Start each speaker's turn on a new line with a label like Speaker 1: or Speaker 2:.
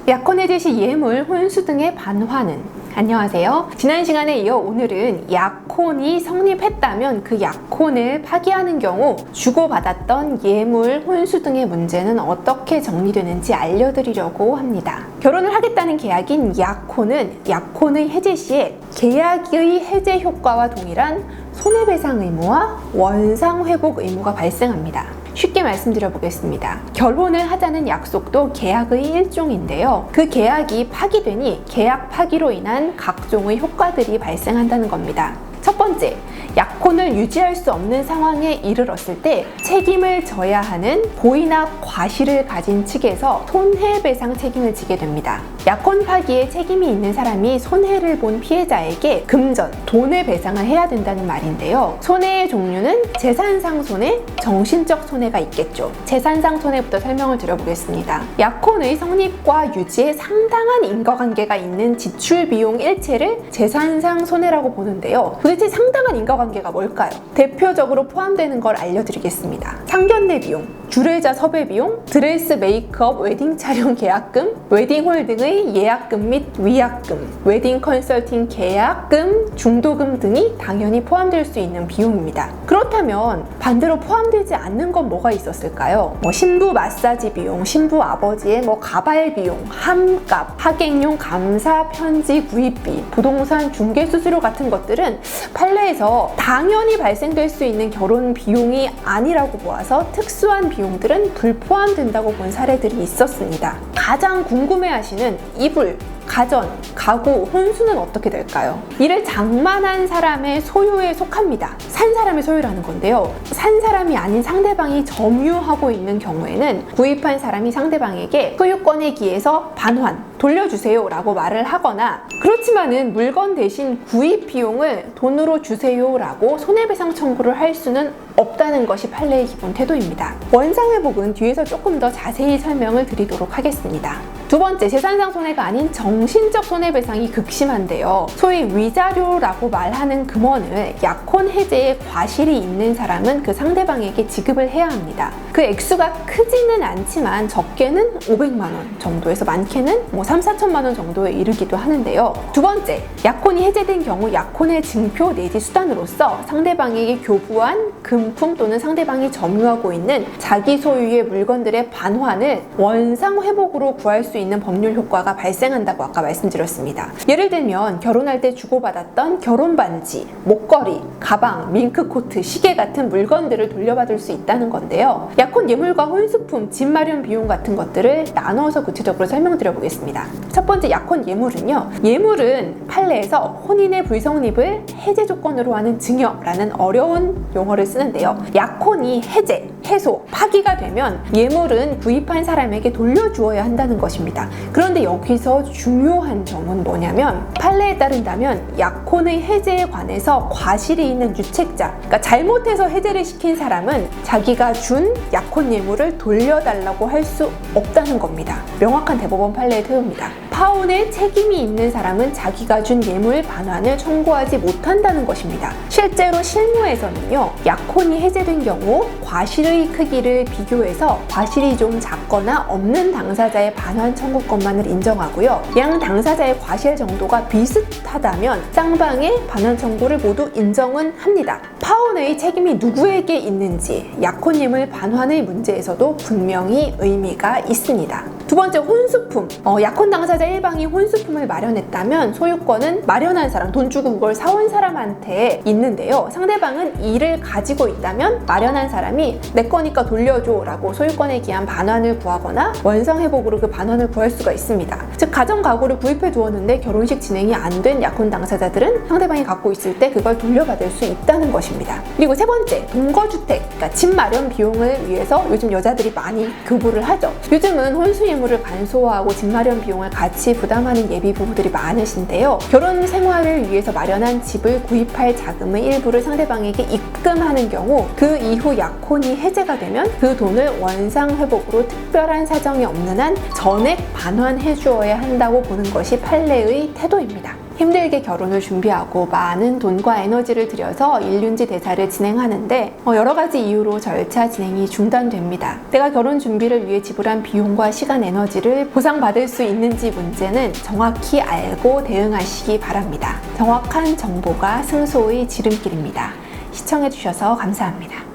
Speaker 1: 약혼 해제 시 예물, 혼수 등의 반환은? 안녕하세요. 지난 시간에 이어 오늘은 약혼이 성립했다면 그 약혼을 파기하는 경우 주고받았던 예물, 혼수 등의 문제는 어떻게 정리되는지 알려드리려고 합니다. 결혼을 하겠다는 계약인 약혼은 약혼의 해제 시에 계약의 해제 효과와 동일한 손해배상 의무와 원상회복 의무가 발생합니다. 쉽게 말씀드려 보겠습니다. 결혼을 하자는 약속도 계약의 일종인데요. 그 계약이 파기되니 계약 파기로 인한 각종의 효과들이 발생한다는 겁니다. 첫 번째, 약혼을 유지할 수 없는 상황에 이르렀을 때 책임을 져야 하는 고의나 과실을 가진 측에서 손해배상 책임을 지게 됩니다. 약혼 파기에 책임이 있는 사람이 손해를 본 피해자에게 금전, 돈의 배상을 해야 된다는 말인데요. 손해의 종류는 재산상 손해, 정신적 손해가 있겠죠. 재산상 손해부터 설명을 드려보겠습니다. 약혼의 성립과 유지에 상당한 인과관계가 있는 지출 비용 일체를 재산상 손해라고 보는데요. 도대체 상당한 인과관계가 뭘까요? 대표적으로 포함되는 걸 알려드리겠습니다. 상견례 비용, 주례자 섭외 비용, 드레스 메이크업, 웨딩 촬영 계약금, 웨딩홀 등의 예약금 및 위약금, 웨딩 컨설팅 계약금, 중도금 등이 당연히 포함될 수 있는 비용입니다. 그렇다면 반대로 포함되지 않는 건 뭐가 있었을까요? 신부 마사지 비용, 신부 아버지의 가발 비용, 함값, 하객용 감사 편지 구입비, 부동산 중개 수수료 같은 것들은 판례에서 당연히 발생될 수 있는 결혼 비용이 아니라고 보아서 특수한 비용들은 불포함된다고 본 사례들이 있었습니다. 가장 궁금해하시는 이불, 가전, 가구, 혼수는 어떻게 될까요? 이를 장만한 사람의 소유에 속합니다. 산 사람의 소유라는 건데요. 산 사람이 아닌 상대방이 점유하고 있는 경우에는 구입한 사람이 상대방에게 소유권에 기해서 반환, 돌려주세요 라고 말을 하거나, 그렇지만은 물건 대신 구입 비용을 돈으로 주세요 라고 손해배상 청구를 할 수는 없다는 것이 판례의 기본 태도입니다. 원상회복은 뒤에서 조금 더 자세히 설명을 드리도록 하겠습니다. 두 번째, 재산상 손해가 아닌 정신적 손해배상이 극심한데요. 소위 위자료라고 말하는 금원을 약혼 해제에 과실이 있는 사람은 그 상대방에게 지급을 해야 합니다. 그 액수가 크지는 않지만 적게는 500만 원 정도에서 많게는 3, 4천만 원 정도에 이르기도 하는데요. 두 번째, 약혼이 해제된 경우 약혼의 증표 내지 수단으로서 상대방에게 교부한 금품 또는 상대방이 점유하고 있는 자기 소유의 물건들의 반환을 원상회복으로 구할 수 있는 법률 효과가 발생한다고 아까 말씀드렸습니다. 예를 들면 결혼할 때 주고받았던 결혼반지, 목걸이, 가방, 밍크코트, 시계 같은 물건들을 돌려받을 수 있다는 건데요. 약혼 예물과 혼수품, 집 마련 비용 같은 것들을 나눠서 구체적으로 설명드려 보겠습니다. 첫 번째, 약혼 예물은요. 예물은 판례에서 혼인의 불성립을 해제 조건으로 하는 증여라는 어려운 용어를 쓰는데요. 약혼이 해제, 해소, 파기가 되면 예물은 구입한 사람에게 돌려주어야 한다는 것입니다. 그런데 여기서 중요한 점은 뭐냐면, 판례에 따른다면 약혼의 해제에 관해서 과실이 있는 유책자, 그러니까 잘못해서 해제를 시킨 사람은 자기가 준 약혼 예물을 돌려달라고 할 수 없다는 겁니다. 명확한 대법원 판례의 태도입니다. 파혼에 책임이 있는 사람은 자기가 준 예물 반환을 청구하지 못한다는 것입니다. 실제로 실무에서는요, 약혼이 해제된 경우 과실의 크기를 비교해서 과실이 좀 작거나 없는 당사자의 반환 청구권만을 인정하고요. 양 당사자의 과실 정도가 비슷하다면 쌍방의 반환 청구를 모두 인정은 합니다. 파혼의 책임이 누구에게 있는지 약혼 예물 반환의 문제에서도 분명히 의미가 있습니다. 두 번째, 혼수품. 약혼 당사자 일방이 혼수품을 마련했다면 소유권은 마련한 사람, 돈 주고 그걸 사온 사람한테 있는데요. 상대방은 이를 가지고 있다면 마련한 사람이 내 거니까 돌려줘 라고 소유권에 기한 반환을 구하거나 원상회복으로 그 반환을 구할 수가 있습니다. 즉, 가전 가구를 구입해 두었는데 결혼식 진행이 안 된 약혼 당사자들은 상대방이 갖고 있을 때 그걸 돌려받을 수 있다는 것입니다. 그리고 세 번째, 동거주택, 그러니까 집 마련 비용을 위해서 요즘 여자들이 많이 교부를 하죠. 요즘은 혼수 예물을 간소화하고 집 마련 비용을 같이 부담하는 예비 부부들이 많으신데요. 결혼 생활을 위해서 마련한 집을 구입할 자금의 일부를 상대방에게 입금하는 경우 그 이후 약혼이 해제가 되면 그 돈을 원상회복으로 특별한 사정이 없는 한 전액 반환해 주어야 한다고 보는 것이 판례의 태도입니다. 힘들게 결혼을 준비하고 많은 돈과 에너지를 들여서 일륜지 대사를 진행하는데 여러 가지 이유로 절차 진행이 중단됩니다. 내가 결혼 준비를 위해 지불한 비용과 시간, 에너지를 보상받을 수 있는지 문제는 정확히 알고 대응하시기 바랍니다. 정확한 정보가 승소의 지름길입니다. 시청해주셔서 감사합니다.